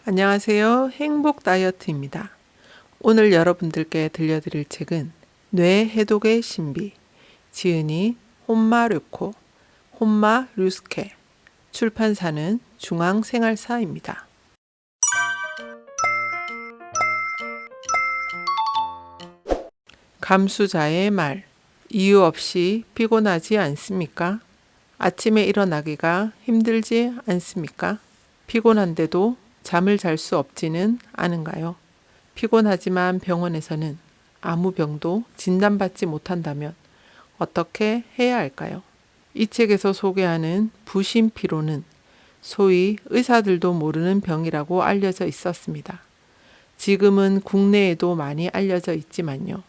안녕하세요. 행복 다이어트입니다. 오늘 여러분들께 들려드릴 책은 뇌 해독의 신비, 지은이 혼마르코, 혼마류스케, 출판사는 중앙생활사입니다. 감수자의 말, 이유 없이 피곤하지 않습니까? 아침에 일어나기가 힘들지 않습니까? 피곤한데도 잠을 잘 수 없지는 않은가요? 피곤하지만 병원에서는 아무 병도 진단받지 못한다면 어떻게 해야 할까요? 이 책에서 소개하는 부신피로는 소위 의사들도 모르는 병이라고 알려져 있었습니다. 지금은 국내에도 많이 알려져 있지만요.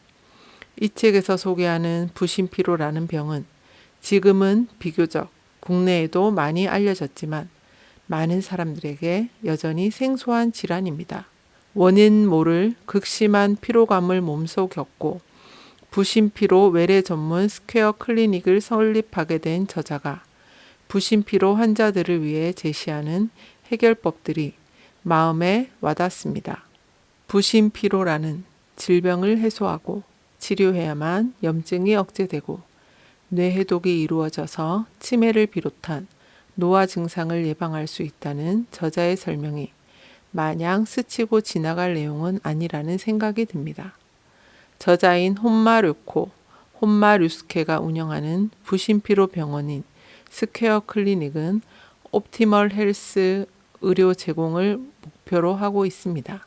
이 책에서 소개하는 부신피로라는 병은 지금은 비교적 국내에도 많이 알려졌지만 많은 사람들에게 여전히 생소한 질환입니다. 원인 모를 극심한 피로감을 몸소 겪고 부신피로 외래 전문 스퀘어 클리닉을 설립하게 된 저자가 부신피로 환자들을 위해 제시하는 해결법들이 마음에 와닿습니다. 부신피로라는 질병을 해소하고 치료해야만 염증이 억제되고 뇌해독이 이루어져서 치매를 비롯한 노화 증상을 예방할 수 있다는 저자의 설명이 마냥 스치고 지나갈 내용은 아니라는 생각이 듭니다. 저자인 혼마르코, 혼마류스케가 운영하는 부신피로 병원인 스퀘어 클리닉은 옵티멀 헬스 의료 제공을 목표로 하고 있습니다.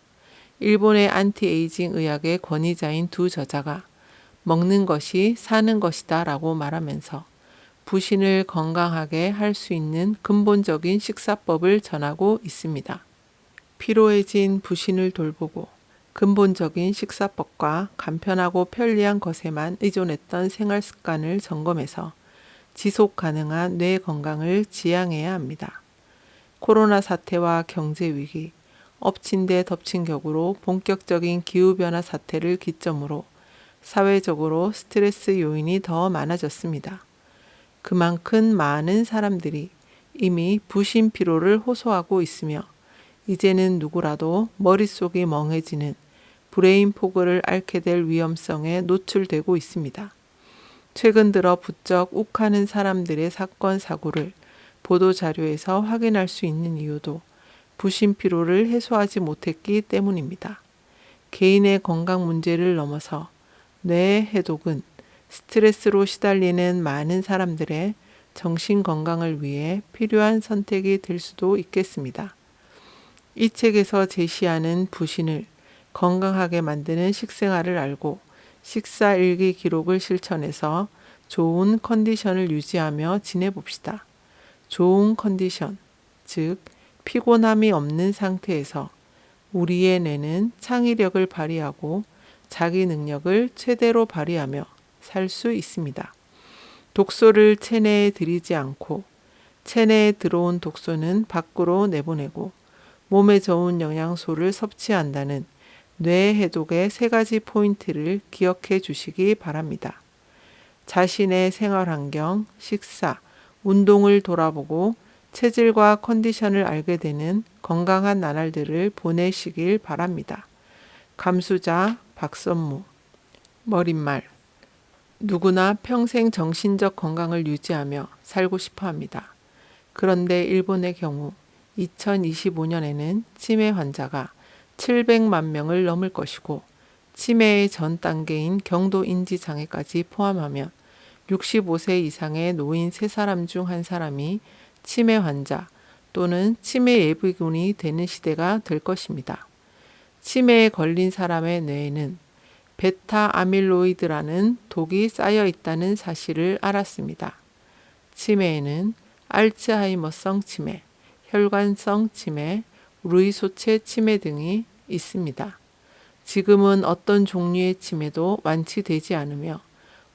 일본의 안티에이징 의학의 권위자인 두 저자가 먹는 것이 사는 것이다 라고 말하면서 부신을 건강하게 할 수 있는 근본적인 식사법을 전하고 있습니다. 피로해진 부신을 돌보고 근본적인 식사법과 간편하고 편리한 것에만 의존했던 생활 습관을 점검해서 지속 가능한 뇌 건강을 지향해야 합니다. 코로나 사태와 경제 위기, 엎친 데 덮친 격으로 본격적인 기후변화 사태를 기점으로 사회적으로 스트레스 요인이 더 많아졌습니다. 그만큼 많은 사람들이 이미 부신 피로를 호소하고 있으며 이제는 누구라도 머릿속이 멍해지는 브레인 포그를 앓게 될 위험성에 노출되고 있습니다. 최근 들어 부쩍 욱하는 사람들의 사건 사고를 보도자료에서 확인할 수 있는 이유도 부신 피로를 해소하지 못했기 때문입니다. 개인의 건강 문제를 넘어서 뇌 해독은 스트레스로 시달리는 많은 사람들의 정신 건강을 위해 필요한 선택이 될 수도 있겠습니다. 이 책에서 제시하는 부신을 건강하게 만드는 식생활을 알고 식사 일기 기록을 실천해서 좋은 컨디션을 유지하며 지내봅시다. 좋은 컨디션, 즉 피곤함이 없는 상태에서 우리의 뇌는 창의력을 발휘하고 자기 능력을 최대로 발휘하며 살 수 있습니다. 독소를 체내에 들이지 않고 체내에 들어온 독소는 밖으로 내보내고 몸에 좋은 영양소를 섭취한다는 뇌 해독의 3가지 포인트를 기억해 주시기 바랍니다. 자신의 생활 환경, 식사, 운동을 돌아보고 체질과 컨디션을 알게 되는 건강한 나날들을 보내시길 바랍니다. 감수자 박선무. 머릿말. 누구나 평생 정신적 건강을 유지하며 살고 싶어 합니다. 그런데 일본의 경우 2025년에는 치매 환자가 700만 명을 넘을 것이고 치매의 전 단계인 경도인지 장애까지 포함하면 65세 이상의 노인 3사람 중 1사람이 치매 환자 또는 치매 예비군이 되는 시대가 될 것입니다. 치매에 걸린 사람의 뇌에는 베타 아밀로이드라는 독이 쌓여 있다는 사실을 알았습니다. 치매에는 알츠하이머성 치매, 혈관성 치매, 루이소체 치매 등이 있습니다. 지금은 어떤 종류의 치매도 완치되지 않으며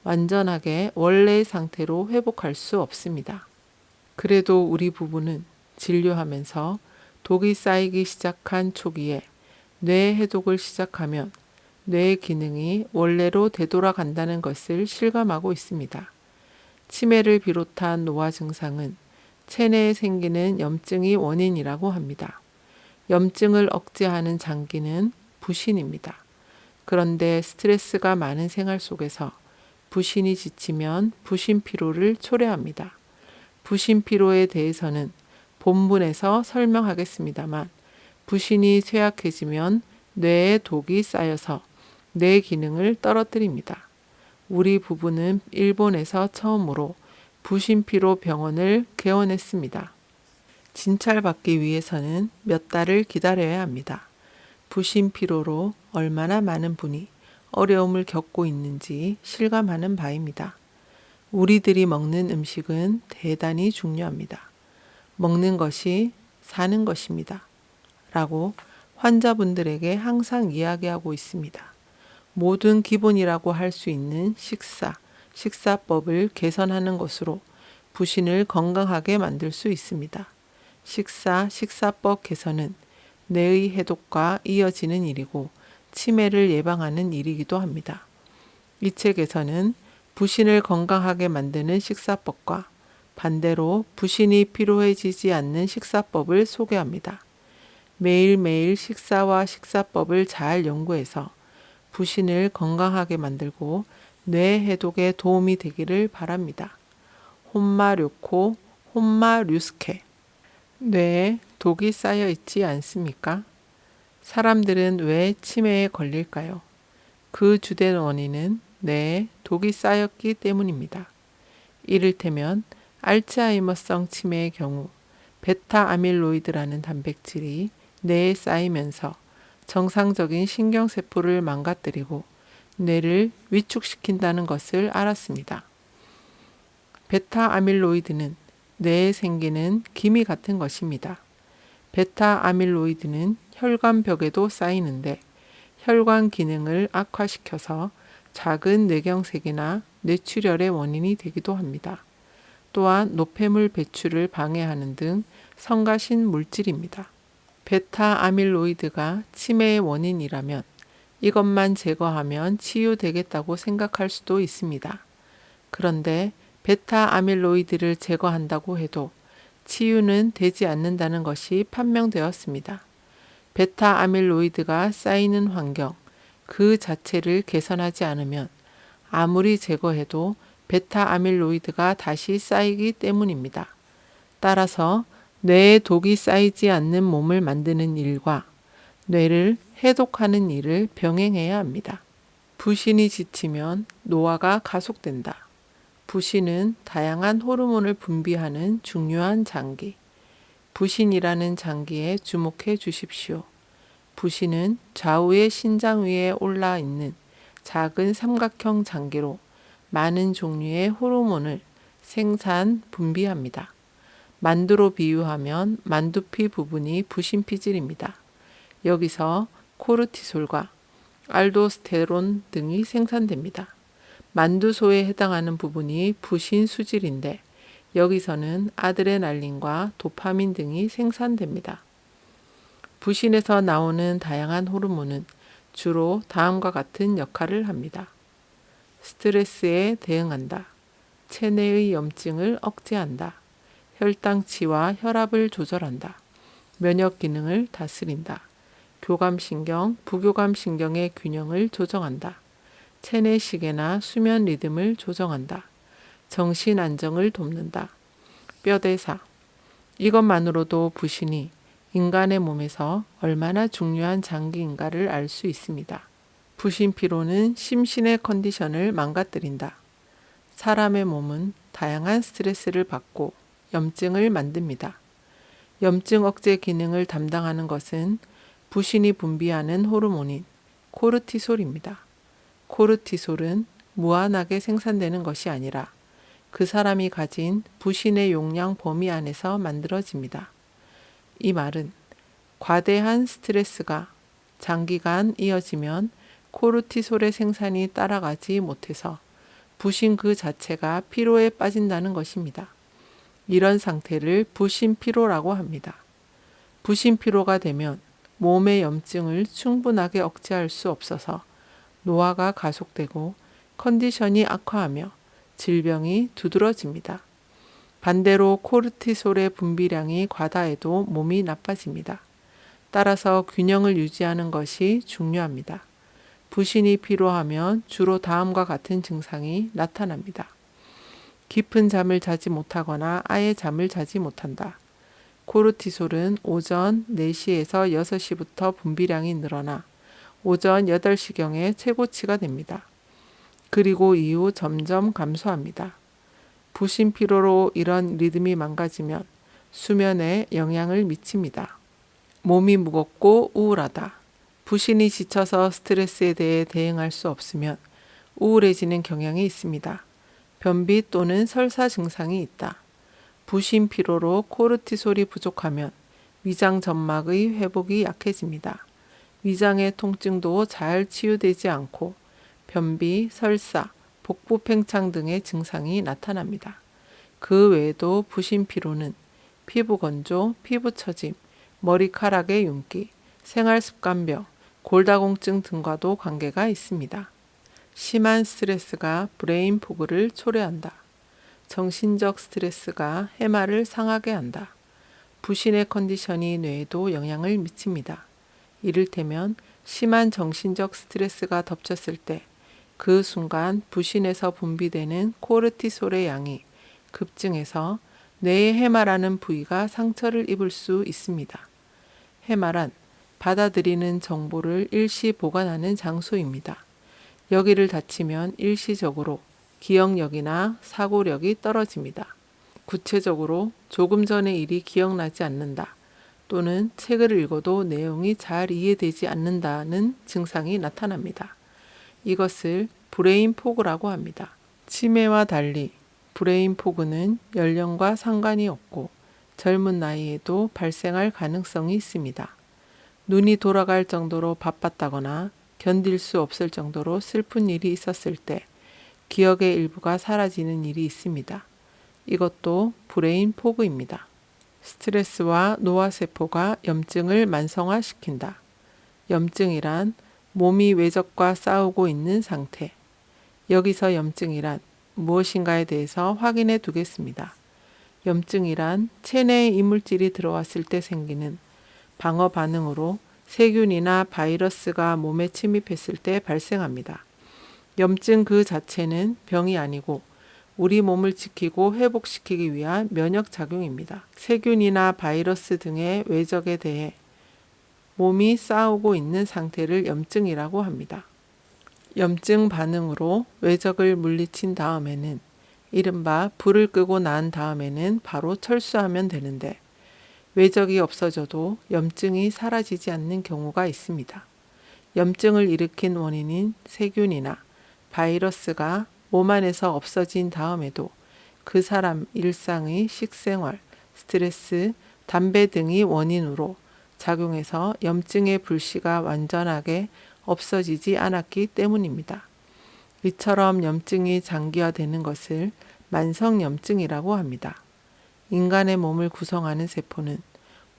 완전하게 원래의 상태로 회복할 수 없습니다. 그래도 우리 부부는 진료하면서 독이 쌓이기 시작한 초기에 뇌 해독을 시작하면 뇌의 기능이 원래로 되돌아간다는 것을 실감하고 있습니다. 치매를 비롯한 노화 증상은 체내에 생기는 염증이 원인이라고 합니다. 염증을 억제하는 장기는 부신입니다. 그런데 스트레스가 많은 생활 속에서 부신이 지치면 부신 피로를 초래합니다. 부신 피로에 대해서는 본문에서 설명하겠습니다만 부신이 쇠약해지면 뇌에 독이 쌓여서 뇌 기능을 떨어뜨립니다. 우리 부부는 일본에서 처음으로 부신피로 병원을 개원했습니다. 진찰받기 위해서는 몇 달을 기다려야 합니다. 부신피로로 얼마나 많은 분이 어려움을 겪고 있는지 실감하는 바입니다. 우리들이 먹는 음식은 대단히 중요합니다. 먹는 것이 사는 것입니다. 라고 환자분들에게 항상 이야기하고 있습니다. 모든 기본이라고 할 수 있는 식사법을 개선하는 것으로 부신을 건강하게 만들 수 있습니다. 식사법 개선은 뇌의 해독과 이어지는 일이고 치매를 예방하는 일이기도 합니다. 이 책에서는 부신을 건강하게 만드는 식사법과 반대로 부신이 피로해지지 않는 식사법을 소개합니다. 매일매일 식사와 식사법을 잘 연구해서 부신을 건강하게 만들고 뇌 해독에 도움이 되기를 바랍니다. 혼마료코, 혼마류스케. 뇌에 독이 쌓여 있지 않습니까? 사람들은 왜 치매에 걸릴까요? 그 주된 원인은 뇌에 독이 쌓였기 때문입니다. 이를테면 알츠하이머성 치매의 경우 베타 아밀로이드라는 단백질이 뇌에 쌓이면서 정상적인 신경세포를 망가뜨리고 뇌를 위축시킨다는 것을 알았습니다. 베타 아밀로이드는 뇌에 생기는 기미 같은 것입니다. 베타 아밀로이드는 혈관벽에도 쌓이는데 혈관 기능을 악화시켜서 작은 뇌경색이나 뇌출혈의 원인이 되기도 합니다. 또한 노폐물 배출을 방해하는 등 성가신 물질입니다. 베타 아밀로이드가 치매의 원인이라면 이것만 제거하면 치유되겠다고 생각할 수도 있습니다. 그런데 베타 아밀로이드를 제거한다고 해도 치유는 되지 않는다는 것이 판명되었습니다. 베타 아밀로이드가 쌓이는 환경, 그 자체를 개선하지 않으면 아무리 제거해도 베타 아밀로이드가 다시 쌓이기 때문입니다. 따라서 뇌에 독이 쌓이지 않는 몸을 만드는 일과 뇌를 해독하는 일을 병행해야 합니다. 부신이 지치면 노화가 가속된다. 부신은 다양한 호르몬을 분비하는 중요한 장기. 부신이라는 장기에 주목해 주십시오. 부신은 좌우의 신장 위에 올라 있는 작은 삼각형 장기로 많은 종류의 호르몬을 생산, 분비합니다. 만두로 비유하면 만두피 부분이 부신피질입니다. 여기서 코르티솔과 알도스테론 등이 생산됩니다. 만두소에 해당하는 부분이 부신 수질인데 여기서는 아드레날린과 도파민 등이 생산됩니다. 부신에서 나오는 다양한 호르몬은 주로 다음과 같은 역할을 합니다. 스트레스에 대응한다. 체내의 염증을 억제한다. 혈당치와 혈압을 조절한다. 면역 기능을 다스린다. 교감신경, 부교감신경의 균형을 조정한다. 체내시계나 수면 리듬을 조정한다. 정신 안정을 돕는다. 뼈대사. 이것만으로도 부신이 인간의 몸에서 얼마나 중요한 장기인가를 알 수 있습니다. 부신 피로는 심신의 컨디션을 망가뜨린다. 사람의 몸은 다양한 스트레스를 받고 염증을 만듭니다. 염증 억제 기능을 담당하는 것은 부신이 분비하는 호르몬인 코르티솔입니다. 코르티솔은 무한하게 생산되는 것이 아니라 그 사람이 가진 부신의 용량 범위 안에서 만들어집니다. 이 말은 과대한 스트레스가 장기간 이어지면 코르티솔의 생산이 따라가지 못해서 부신 그 자체가 피로에 빠진다는 것입니다. 이런 상태를 부신피로라고 합니다. 부신피로가 되면 몸의 염증을 충분하게 억제할 수 없어서 노화가 가속되고 컨디션이 악화하며 질병이 두드러집니다. 반대로 코르티솔의 분비량이 과다해도 몸이 나빠집니다. 따라서 균형을 유지하는 것이 중요합니다. 부신이 필요하면 주로 다음과 같은 증상이 나타납니다. 깊은 잠을 자지 못하거나 아예 잠을 자지 못한다. 코르티솔은 오전 4시에서 6시부터 분비량이 늘어나 오전 8시경에 최고치가 됩니다. 그리고 이후 점점 감소합니다. 부신 피로로 이런 리듬이 망가지면 수면에 영향을 미칩니다. 몸이 무겁고 우울하다. 부신이 지쳐서 스트레스에 대해 대응할 수 없으면 우울해지는 경향이 있습니다. 변비 또는 설사 증상이 있다. 부신 피로로 코르티솔이 부족하면 위장 점막의 회복이 약해집니다. 위장의 통증도 잘 치유되지 않고 변비, 설사, 복부 팽창 등의 증상이 나타납니다. 그 외에도 부신 피로는 피부 건조, 피부 처짐, 머리카락의 윤기, 생활습관병, 골다공증 등과도 관계가 있습니다. 심한 스트레스가 브레인 포그를 초래한다. 정신적 스트레스가 해마를 상하게 한다. 부신의 컨디션이 뇌에도 영향을 미칩니다. 이를테면 심한 정신적 스트레스가 덮쳤을 때 그 순간 부신에서 분비되는 코르티솔의 양이 급증해서 뇌의 해마라는 부위가 상처를 입을 수 있습니다. 해마란 받아들이는 정보를 일시 보관하는 장소입니다. 여기를 다치면 일시적으로 기억력이나 사고력이 떨어집니다. 구체적으로 조금 전의 일이 기억나지 않는다 또는 책을 읽어도 내용이 잘 이해되지 않는다는 증상이 나타납니다. 이것을 브레인 포그라고 합니다. 치매와 달리 브레인 포그는 연령과 상관이 없고 젊은 나이에도 발생할 가능성이 있습니다. 눈이 돌아갈 정도로 바빴다거나 견딜 수 없을 정도로 슬픈 일이 있었을 때 기억의 일부가 사라지는 일이 있습니다. 이것도 브레인 포그입니다. 스트레스와 노화세포가 염증을 만성화시킨다. 염증이란 몸이 외적과 싸우고 있는 상태. 여기서 염증이란 무엇인가에 대해서 확인해 두겠습니다. 염증이란 체내에 이물질이 들어왔을 때 생기는 방어 반응으로 세균이나 바이러스가 몸에 침입했을 때 발생합니다. 염증 그 자체는 병이 아니고 우리 몸을 지키고 회복시키기 위한 면역작용입니다. 세균이나 바이러스 등의 외적에 대해 몸이 싸우고 있는 상태를 염증이라고 합니다. 염증 반응으로 외적을 물리친 다음에는 이른바 불을 끄고 난 다음에는 바로 철수하면 되는데 외적이 없어져도 염증이 사라지지 않는 경우가 있습니다. 염증을 일으킨 원인인 세균이나 바이러스가 몸 안에서 없어진 다음에도 그 사람 일상의 식생활, 스트레스, 담배 등이 원인으로 작용해서 염증의 불씨가 완전하게 없어지지 않았기 때문입니다. 이처럼 염증이 장기화되는 것을 만성염증이라고 합니다. 인간의 몸을 구성하는 세포는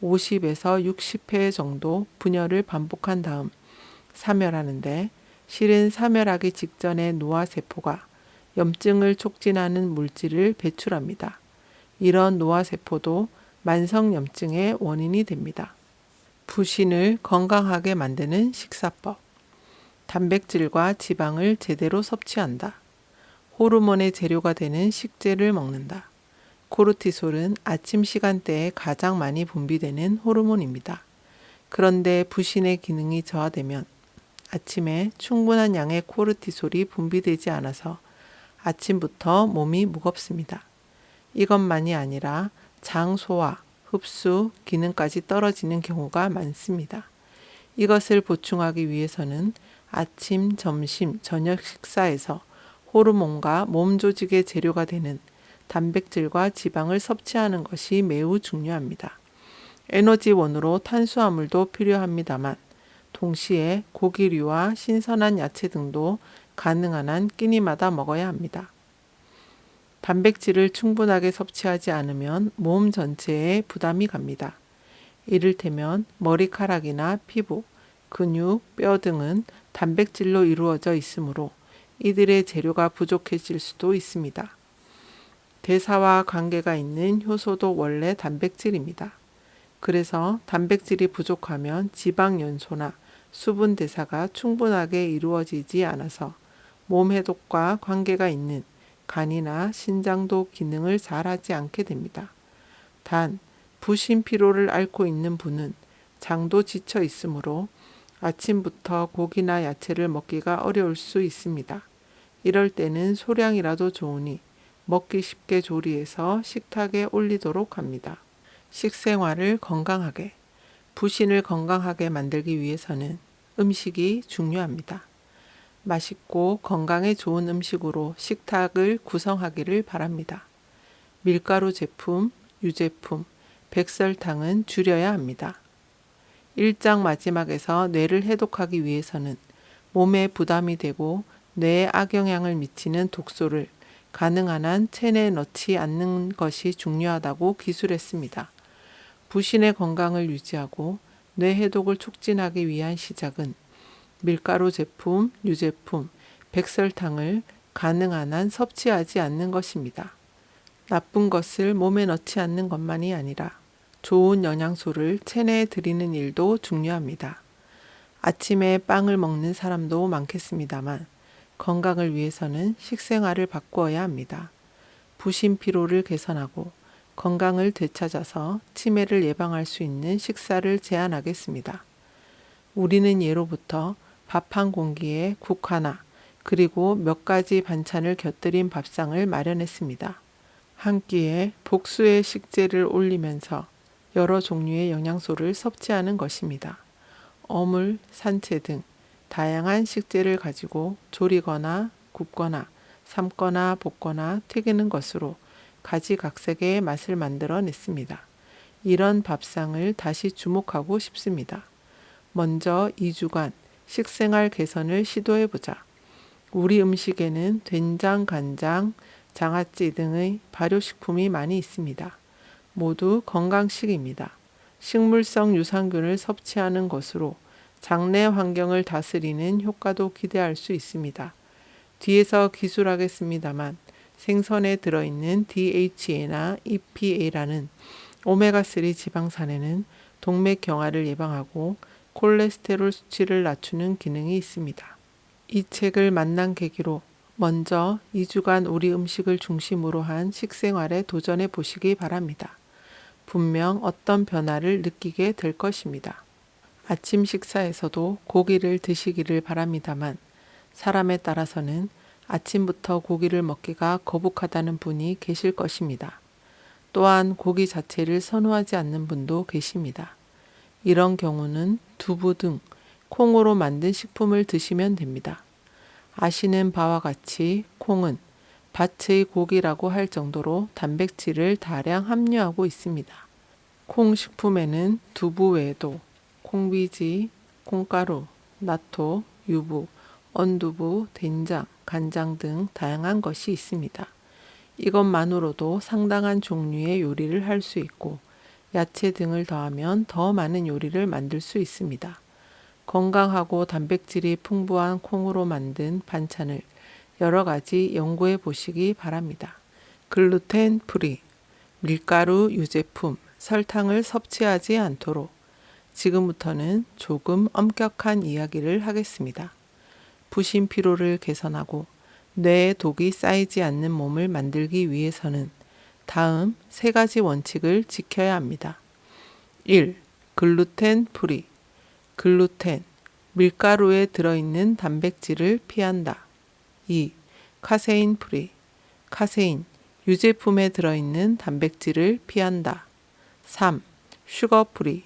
50에서 60회 정도 분열을 반복한 다음 사멸하는데 실은 사멸하기 직전의 노화세포가 염증을 촉진하는 물질을 배출합니다. 이런 노화세포도 만성염증의 원인이 됩니다. 부신을 건강하게 만드는 식사법. 단백질과 지방을 제대로 섭취한다. 호르몬의 재료가 되는 식재를 먹는다. 코르티솔은 아침 시간대에 가장 많이 분비되는 호르몬입니다. 그런데 부신의 기능이 저하되면 아침에 충분한 양의 코르티솔이 분비되지 않아서 아침부터 몸이 무겁습니다. 이것만이 아니라 장 소화, 흡수, 기능까지 떨어지는 경우가 많습니다. 이것을 보충하기 위해서는 아침, 점심, 저녁 식사에서 호르몬과 몸 조직의 재료가 되는 단백질과 지방을 섭취하는 것이 매우 중요합니다. 에너지원으로 탄수화물도 필요합니다만 동시에 고기류와 신선한 야채 등도 가능한 한 끼니마다 먹어야 합니다. 단백질을 충분하게 섭취하지 않으면 몸 전체에 부담이 갑니다. 이를테면 머리카락이나 피부, 근육, 뼈 등은 단백질로 이루어져 있으므로 이들의 재료가 부족해질 수도 있습니다. 대사와 관계가 있는 효소도 원래 단백질입니다. 그래서 단백질이 부족하면 지방 연소나 수분 대사가 충분하게 이루어지지 않아서 몸 해독과 관계가 있는 간이나 신장도 기능을 잘하지 않게 됩니다. 단, 부신 피로를 앓고 있는 분은 장도 지쳐 있으므로 아침부터 고기나 야채를 먹기가 어려울 수 있습니다. 이럴 때는 소량이라도 좋으니 먹기 쉽게 조리해서 식탁에 올리도록 합니다. 식생활을 건강하게, 부신을 건강하게 만들기 위해서는 음식이 중요합니다. 맛있고 건강에 좋은 음식으로 식탁을 구성하기를 바랍니다. 밀가루 제품, 유제품, 백설탕은 줄여야 합니다. 일장 마지막에서 뇌를 해독하기 위해서는 몸에 부담이 되고 뇌에 악영향을 미치는 독소를 가능한 한 체내에 넣지 않는 것이 중요하다고 기술했습니다. 부신의 건강을 유지하고 뇌 해독을 촉진하기 위한 시작은 밀가루 제품, 유제품, 백설탕을 가능한 한 섭취하지 않는 것입니다. 나쁜 것을 몸에 넣지 않는 것만이 아니라 좋은 영양소를 체내에 들이는 일도 중요합니다. 아침에 빵을 먹는 사람도 많겠습니다만 건강을 위해서는 식생활을 바꾸어야 합니다. 부신 피로를 개선하고 건강을 되찾아서 치매를 예방할 수 있는 식사를 제안하겠습니다. 우리는 예로부터 밥 한 공기에 국 하나, 그리고 몇 가지 반찬을 곁들인 밥상을 마련했습니다. 한 끼에 복수의 식재를 올리면서 여러 종류의 영양소를 섭취하는 것입니다. 어물, 산채 등 다양한 식재를 가지고 조리거나 굽거나 삶거나 볶거나 튀기는 것으로 가지각색의 맛을 만들어 냈습니다. 이런 밥상을 다시 주목하고 싶습니다. 먼저 2주간 식생활 개선을 시도해보자. 우리 음식에는 된장, 간장, 장아찌 등의 발효식품이 많이 있습니다. 모두 건강식입니다. 식물성 유산균을 섭취하는 것으로 장내 환경을 다스리는 효과도 기대할 수 있습니다. 뒤에서 기술하겠습니다만 생선에 들어있는 DHA나 EPA라는 오메가3 지방산에는 동맥경화를 예방하고 콜레스테롤 수치를 낮추는 기능이 있습니다. 이 책을 만난 계기로 먼저 2주간 우리 음식을 중심으로 한 식생활에 도전해 보시기 바랍니다. 분명 어떤 변화를 느끼게 될 것입니다. 아침 식사에서도 고기를 드시기를 바랍니다만 사람에 따라서는 아침부터 고기를 먹기가 거북하다는 분이 계실 것입니다. 또한 고기 자체를 선호하지 않는 분도 계십니다. 이런 경우는 두부 등 콩으로 만든 식품을 드시면 됩니다. 아시는 바와 같이 콩은 밭의 고기라고 할 정도로 단백질을 다량 함유하고 있습니다. 콩 식품에는 두부 외에도 콩비지, 콩가루, 나토, 유부, 언두부, 된장, 간장 등 다양한 것이 있습니다. 이것만으로도 상당한 종류의 요리를 할 수 있고 야채 등을 더하면 더 많은 요리를 만들 수 있습니다. 건강하고 단백질이 풍부한 콩으로 만든 반찬을 여러 가지 연구해 보시기 바랍니다. 글루텐 프리, 밀가루, 유제품, 설탕을 섭취하지 않도록 지금부터는 조금 엄격한 이야기를 하겠습니다. 부신 피로를 개선하고 뇌에 독이 쌓이지 않는 몸을 만들기 위해서는 다음 3가지 원칙을 지켜야 합니다. 1. 글루텐 프리. 글루텐, 밀가루에 들어있는 단백질을 피한다. 2. 카세인 프리. 카세인, 유제품에 들어있는 단백질을 피한다. 3. 슈거 프리.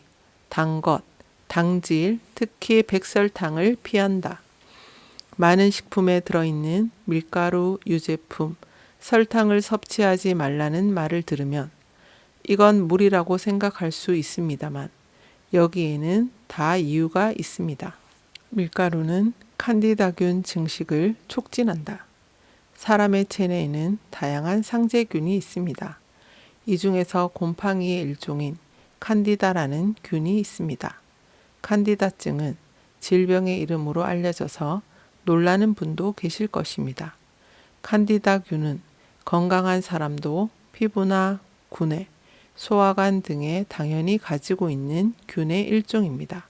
단 것, 당질, 특히 백설탕을 피한다. 많은 식품에 들어있는 밀가루, 유제품, 설탕을 섭취하지 말라는 말을 들으면 이건 무리라고 생각할 수 있습니다만 여기에는 다 이유가 있습니다. 밀가루는 칸디다균 증식을 촉진한다. 사람의 체내에는 다양한 상재균이 있습니다. 이 중에서 곰팡이의 일종인 칸디다라는 균이 있습니다. 칸디다증은 질병의 이름으로 알려져서 놀라는 분도 계실 것입니다. 칸디다균은 건강한 사람도 피부나 구내, 소화관 등에 당연히 가지고 있는 균의 일종입니다.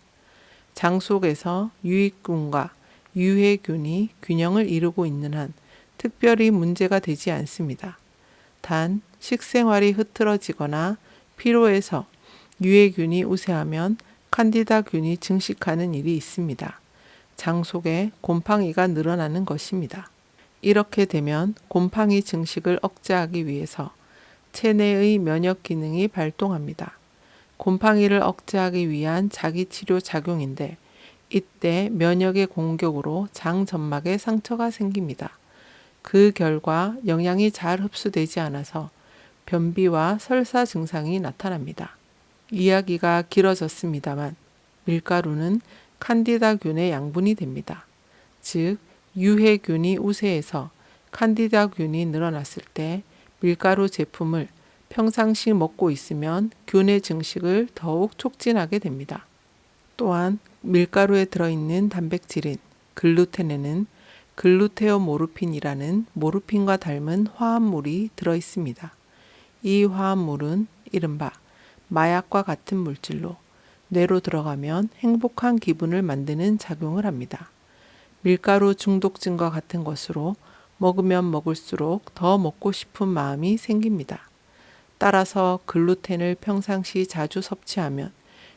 장 속에서 유익균과 유해균이 균형을 이루고 있는 한 특별히 문제가 되지 않습니다. 단 식생활이 흐트러지거나 피로해서 유해균이 우세하면 칸디다균이 증식하는 일이 있습니다. 장 속에 곰팡이가 늘어나는 것입니다. 이렇게 되면 곰팡이 증식을 억제하기 위해서 체내의 면역 기능이 발동합니다. 곰팡이를 억제하기 위한 자기치료 작용인데 이때 면역의 공격으로 장 점막에 상처가 생깁니다. 그 결과 영양이 잘 흡수되지 않아서 변비와 설사 증상이 나타납니다. 이야기가 길어졌습니다만 밀가루는 칸디다균의 양분이 됩니다. 즉 유해균이 우세해서 칸디다균이 늘어났을 때 밀가루 제품을 평상시 먹고 있으면 균의 증식을 더욱 촉진하게 됩니다. 또한 밀가루에 들어있는 단백질인 글루텐에는 글루테오모르핀이라는 모르핀과 닮은 화합물이 들어있습니다. 이 화합물은 이른바 마약과 같은 물질로 뇌로 들어가면 행복한 기분을 만드는 작용을 합니다. 밀가루 중독증과 같은 것으로 먹으면 먹을수록 더 먹고 싶은 마음이 생깁니다. 따라서 글루텐을 평상시 자주 섭취하면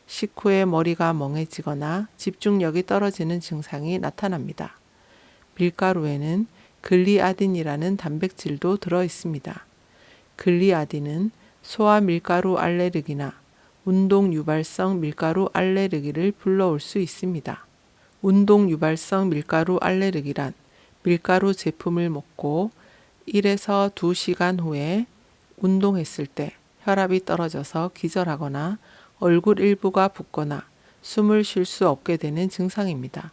식후에 머리가 멍해지거나 집중력이 떨어지는 증상이 나타납니다. 밀가루에는 글리아딘이라는 단백질도 들어 있습니다. 글리아딘은 소화 밀가루 알레르기나 운동 유발성 밀가루 알레르기를 불러올 수 있습니다. 운동 유발성 밀가루 알레르기란 밀가루 제품을 먹고 1에서 2시간 후에 운동했을 때 혈압이 떨어져서 기절하거나 얼굴 일부가 붓거나 숨을 쉴 수 없게 되는 증상입니다.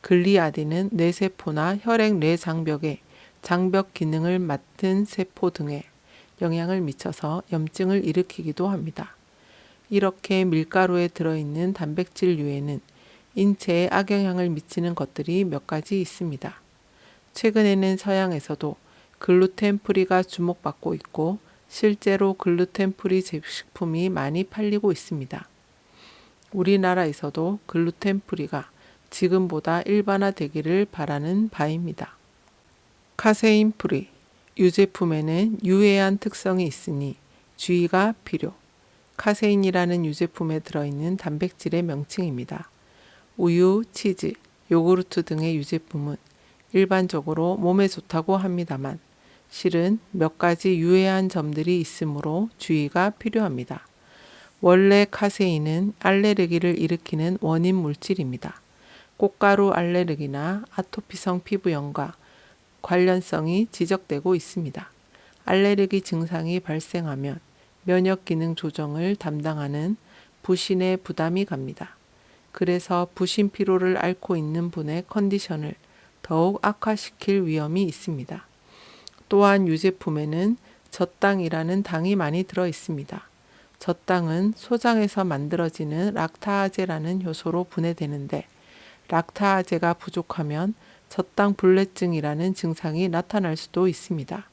글리아딘은 뇌세포나 혈액 뇌장벽의 장벽 기능을 맡은 세포 등에 영향을 미쳐서 염증을 일으키기도 합니다. 이렇게 밀가루에 들어있는 단백질류에는 인체에 악영향을 미치는 것들이 몇 가지 있습니다. 최근에는 서양에서도 글루텐 프리가 주목받고 있고 실제로 글루텐 프리 식품이 많이 팔리고 있습니다. 우리나라에서도 글루텐 프리가 지금보다 일반화되기를 바라는 바입니다. 카세인 프리 유제품에는 유해한 특성이 있으니 주의가 필요. 카세인이라는 유제품에 들어있는 단백질의 명칭입니다. 우유, 치즈, 요구르트 등의 유제품은 일반적으로 몸에 좋다고 합니다만 실은 몇 가지 유해한 점들이 있으므로 주의가 필요합니다. 원래 카세인은 알레르기를 일으키는 원인 물질입니다. 꽃가루 알레르기나 아토피성 피부염과 관련성이 지적되고 있습니다. 알레르기 증상이 발생하면 면역 기능 조정을 담당하는 부신에 부담이 갑니다. 그래서 부신 피로를 앓고 있는 분의 컨디션을 더욱 악화시킬 위험이 있습니다. 또한 유제품에는 젖당이라는 당이 많이 들어 있습니다. 젖당은 소장에서 만들어지는 락타아제라는 효소로 분해되는데 락타아제가 부족하면 젖당 불내증이라는 증상이 나타날 수도 있습니다.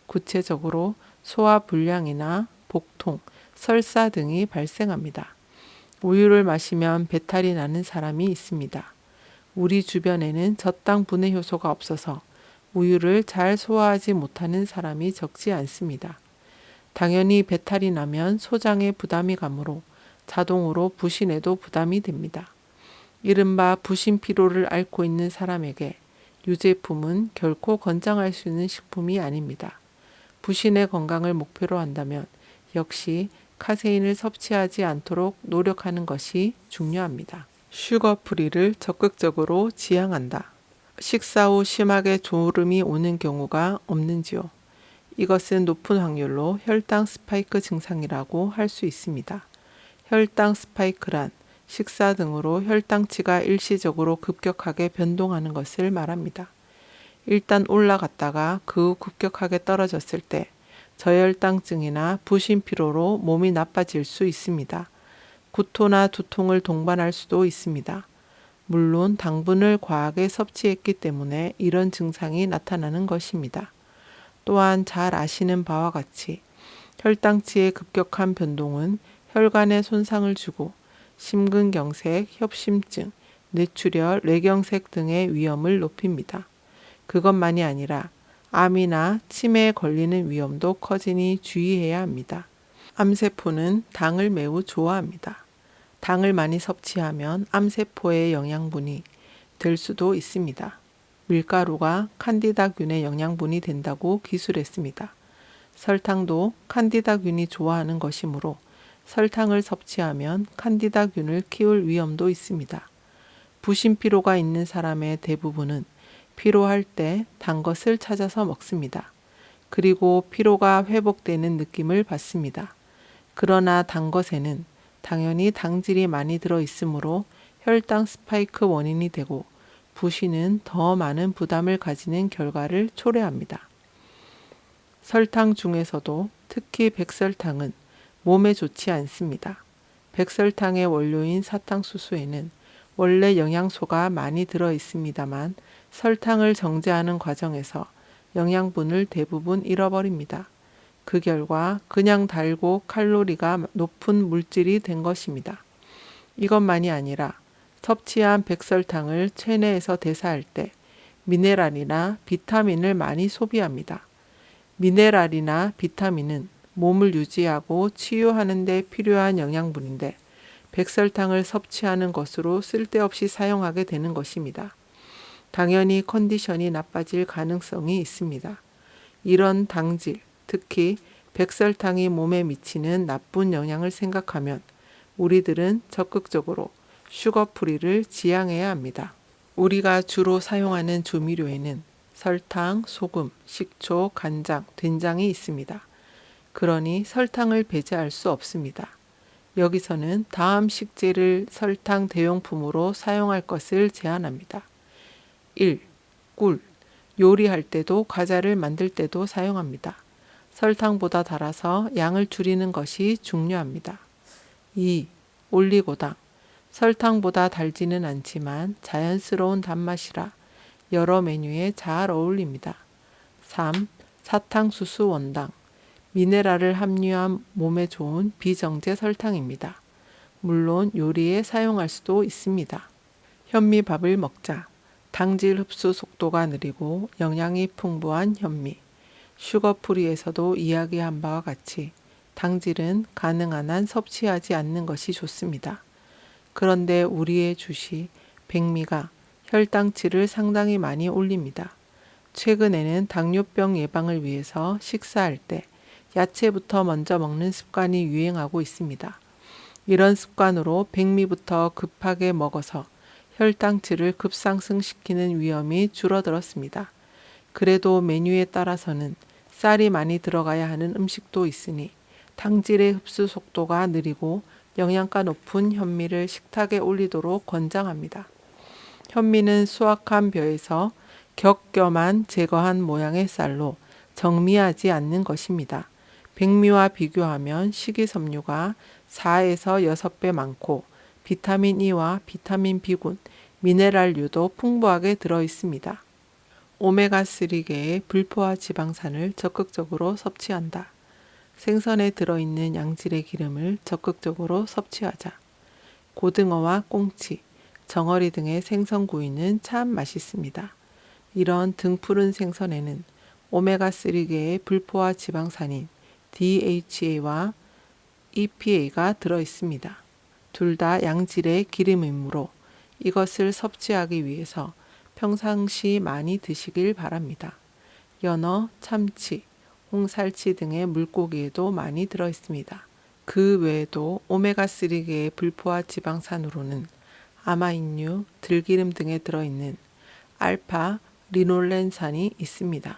구체적으로 소화 불량이나 복통, 설사 등이 발생합니다. 우유를 마시면 배탈이 나는 사람이 있습니다. 우리 주변에는 젖당 분해 효소가 없어서 우유를 잘 소화하지 못하는 사람이 적지 않습니다. 당연히 배탈이 나면 소장에 부담이 가므로 자동으로 부신에도 부담이 됩니다. 이른바 부신 피로를 앓고 있는 사람에게 유제품은 결코 권장할 수 있는 식품이 아닙니다. 부신의 건강을 목표로 한다면 역시 카세인을 섭취하지 않도록 노력하는 것이 중요합니다. 슈거프리를 적극적으로 지향한다. 식사 후 심하게 졸음이 오는 경우가 없는지요? 이것은 높은 확률로 혈당 스파이크 증상이라고 할 수 있습니다. 혈당 스파이크란 식사 등으로 혈당치가 일시적으로 급격하게 변동하는 것을 말합니다. 일단 올라갔다가 그 후 급격하게 떨어졌을 때 저혈당증이나 부신피로로 몸이 나빠질 수 있습니다. 구토나 두통을 동반할 수도 있습니다. 물론 당분을 과하게 섭취했기 때문에 이런 증상이 나타나는 것입니다. 또한 잘 아시는 바와 같이 혈당치의 급격한 변동은 혈관에 손상을 주고 심근경색, 협심증, 뇌출혈, 뇌경색 등의 위험을 높입니다. 그것만이 아니라 암이나 치매에 걸리는 위험도 커지니 주의해야 합니다. 암세포는 당을 매우 좋아합니다. 당을 많이 섭취하면 암세포의 영양분이 될 수도 있습니다. 밀가루가 칸디다균의 영양분이 된다고 기술했습니다. 설탕도 칸디다균이 좋아하는 것이므로 설탕을 섭취하면 칸디다균을 키울 위험도 있습니다. 부신피로가 있는 사람의 대부분은 피로할 때 단 것을 찾아서 먹습니다. 그리고 피로가 회복되는 느낌을 받습니다. 그러나 단 것에는 당연히 당질이 많이 들어 있으므로 혈당 스파이크 원인이 되고 부신은 더 많은 부담을 가지는 결과를 초래합니다. 설탕 중에서도 특히 백설탕은 몸에 좋지 않습니다. 백설탕의 원료인 사탕수수에는 원래 영양소가 많이 들어 있습니다만 설탕을 정제하는 과정에서 영양분을 대부분 잃어버립니다. 그 결과 그냥 달고 칼로리가 높은 물질이 된 것입니다. 이것만이 아니라 섭취한 백설탕을 체내에서 대사할 때 미네랄이나 비타민을 많이 소비합니다. 미네랄이나 비타민은 몸을 유지하고 치유하는 데 필요한 영양분인데 백설탕을 섭취하는 것으로 쓸데없이 사용하게 되는 것입니다. 당연히 컨디션이 나빠질 가능성이 있습니다. 이런 당질, 특히 백설탕이 몸에 미치는 나쁜 영향을 생각하면 우리들은 적극적으로 슈거프리를 지향해야 합니다. 우리가 주로 사용하는 조미료에는 설탕, 소금, 식초, 간장, 된장이 있습니다. 그러니 설탕을 배제할 수 없습니다. 여기서는 다음 식재를 설탕 대용품으로 사용할 것을 제안합니다. 1. 꿀. 요리할 때도 과자를 만들 때도 사용합니다. 설탕보다 달아서 양을 줄이는 것이 중요합니다. 2. 올리고당. 설탕보다 달지는 않지만 자연스러운 단맛이라 여러 메뉴에 잘 어울립니다. 3. 사탕수수 원당. 미네랄을 함유한 몸에 좋은 비정제 설탕입니다. 물론 요리에 사용할 수도 있습니다. 현미밥을 먹자. 당질 흡수 속도가 느리고 영양이 풍부한 현미. 슈거프리에서도 이야기한 바와 같이 당질은 가능한 한 섭취하지 않는 것이 좋습니다. 그런데 우리의 주시 백미가 혈당치를 상당히 많이 올립니다. 최근에는 당뇨병 예방을 위해서 식사할 때 야채부터 먼저 먹는 습관이 유행하고 있습니다. 이런 습관으로 백미부터 급하게 먹어서 혈당치를 급상승시키는 위험이 줄어들었습니다. 그래도 메뉴에 따라서는 쌀이 많이 들어가야 하는 음식도 있으니 당질의 흡수 속도가 느리고 영양가 높은 현미를 식탁에 올리도록 권장합니다. 현미는 수확한 벼에서 겹겨만 제거한 모양의 쌀로 정미하지 않는 것입니다. 백미와 비교하면 식이섬유가 4에서 6배 많고 비타민 E와 비타민 B군, 미네랄류도 풍부하게 들어 있습니다. 오메가3계의 불포화 지방산을 적극적으로 섭취한다. 생선에 들어있는 양질의 기름을 적극적으로 섭취하자. 고등어와 꽁치, 정어리 등의 생선구이는 참 맛있습니다. 이런 등푸른 생선에는 오메가3계의 불포화 지방산인 DHA와 EPA가 들어있습니다. 둘 다 양질의 기름이므로 이것을 섭취하기 위해서 평상시 많이 드시길 바랍니다. 연어, 참치, 홍살치 등의 물고기에도 많이 들어있습니다. 그 외에도 오메가3계의 불포화 지방산으로는 아마인류, 들기름 등에 들어있는 알파 리놀렌산이 있습니다.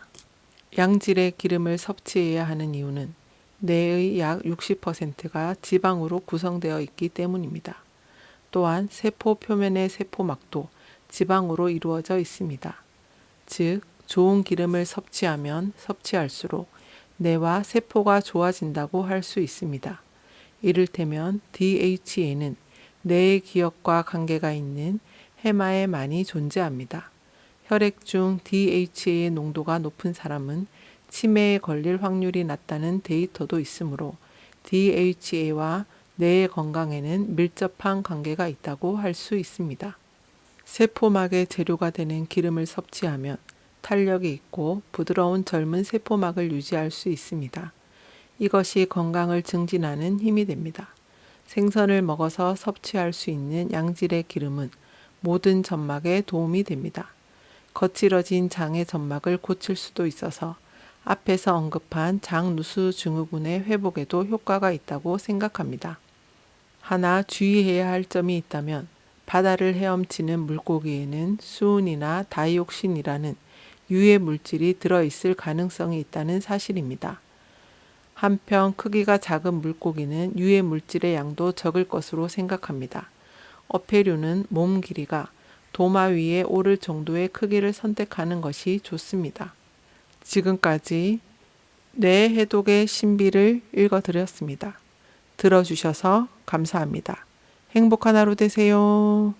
양질의 기름을 섭취해야 하는 이유는 뇌의 약 60%가 지방으로 구성되어 있기 때문입니다. 또한 세포 표면의 세포막도 지방으로 이루어져 있습니다. 즉, 좋은 기름을 섭취하면 섭취할수록 뇌와 세포가 좋아진다고 할 수 있습니다. 이를테면 DHA는 뇌의 기억과 관계가 있는 해마에 많이 존재합니다. 혈액 중 DHA의 농도가 높은 사람은 치매에 걸릴 확률이 낮다는 데이터도 있으므로 DHA와 뇌의 건강에는 밀접한 관계가 있다고 할 수 있습니다. 세포막의 재료가 되는 기름을 섭취하면 탄력이 있고 부드러운 젊은 세포막을 유지할 수 있습니다. 이것이 건강을 증진하는 힘이 됩니다. 생선을 먹어서 섭취할 수 있는 양질의 기름은 모든 점막에 도움이 됩니다. 거칠어진 장의 점막을 고칠 수도 있어서 앞에서 언급한 장누수 증후군의 회복에도 효과가 있다고 생각합니다. 하나 주의해야 할 점이 있다면 바다를 헤엄치는 물고기에는 수은이나 다이옥신이라는 유해 물질이 들어있을 가능성이 있다는 사실입니다. 한편 크기가 작은 물고기는 유해 물질의 양도 적을 것으로 생각합니다. 어패류는 몸 길이가 도마 위에 오를 정도의 크기를 선택하는 것이 좋습니다. 지금까지 뇌 해독의 신비를 읽어드렸습니다. 들어주셔서 감사합니다. 행복한 하루 되세요.